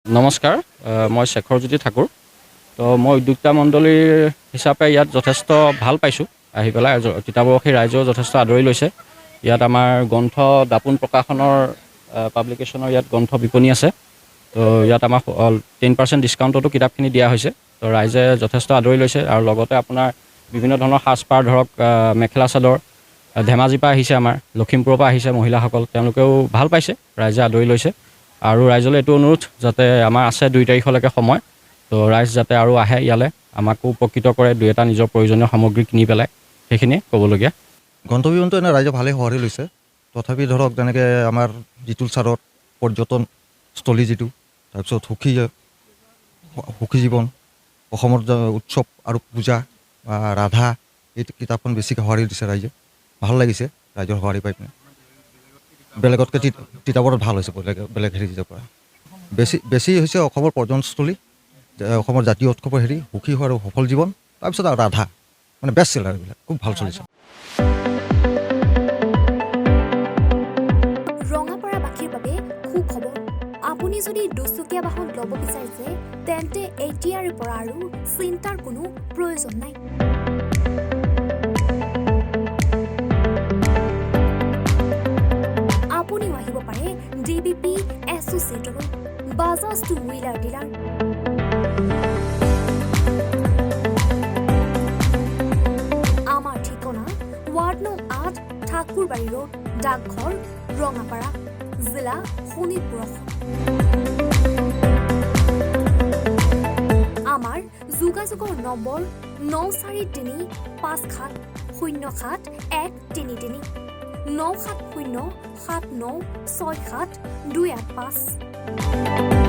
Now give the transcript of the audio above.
নমস্কাৰ, মই শেখৰজ্যোতি ঠাকুৰ। তো মই উদ্যোক্তা মণ্ডলীৰ হিচাপে ইয়াত যথেষ্ট ভাল পাইছোঁ আহি পেলাই। তিতাবৰশী ৰাইজেও যথেষ্ট আদৰি লৈছে। ইয়াত আমাৰ গ্ৰন্থ দাপোন প্ৰকাশনৰ পাব্লিকেশ্যনৰ ইয়াত গ্ৰন্থ বিপণী আছে। তো ইয়াত আমাৰ 10% ডিছকাউণ্টতো কিতাপখিনি দিয়া হৈছে। তো ৰাইজে যথেষ্ট আদৰি লৈছে আৰু লগতে আপোনাৰ বিভিন্ন ধৰণৰ সাজপাৰ ধৰক মেখেলা চাদৰ ধেমাজিৰ পৰা আহিছে, আমাৰ লখিমপুৰৰ পৰা আহিছে মহিলাসকল, তেওঁলোকেও ভাল পাইছে, ৰাইজে আদৰি লৈছে। আৰু ৰাইজলৈ এইটো অনুৰোধ যাতে আমাৰ আছে 2 তাৰিখলৈকে সময়, তো ৰাইজ যাতে আৰু আহে ইয়ালৈ, আমাকো উপকৃত কৰে, 2-এটা নিজৰ প্ৰয়োজনীয় সামগ্ৰী কিনি পেলাই, সেইখিনি ক'বলগীয়া। গ্ৰন্থবিপণীটো এনে ৰাইজে ভালেই সঁহাৰি লৈছে। তথাপি ধৰক যেনেকৈ আমাৰ জিতুল চাৰত পৰ্যটনস্থলী যিটো, তাৰপিছত সুখী জীৱন, অসমৰ উৎসৱ আৰু পূজা বা ৰাধা, এই কিতাপখন বেছিকৈ সঁহাৰি দিছে ৰাইজে। ভাল লাগিছে ৰাইজৰ সঁহাৰি পাই পিনে। বেলেগতকৈ তিতাবৰত ভাল হৈছে বেলেগ হেৰিৰ পৰা। বেছি হৈছে অসমৰ পৰ্যটনস্থলী, অসমৰ জাতীয় উৎসৱৰ সুখী আৰু সফল জীৱন, তাৰপিছত আৰু ৰাধা, মানে বেষ্ট চেলাৰ, এইবিলাক খুব ভাল চলিছে। ৰঙাপাৰাবাসীৰ বাবে সুখবৰ। আপুনি যদি দুচকীয়া বাহন ল'ব বিচাৰিছে তেন্তে এতিয়াৰে পৰা আৰু চিন্তাৰ কোনো প্ৰয়োজন নাই। আপুনিও আহিব পাৰে DBP এছ'চিয়েটলৈ, বাজাজ টু হুইলাৰ ডিলাৰ। আমাৰ ঠিকনা ৱাৰ্ড নং 8, ঠাকুৰবাৰী ৰোড, ডাকঘৰ, ৰঙাপাৰা, জিলা শোণিতপুৰ। আমাৰ যোগাযোগৰ নম্বৰ 9435707133 9707967285285।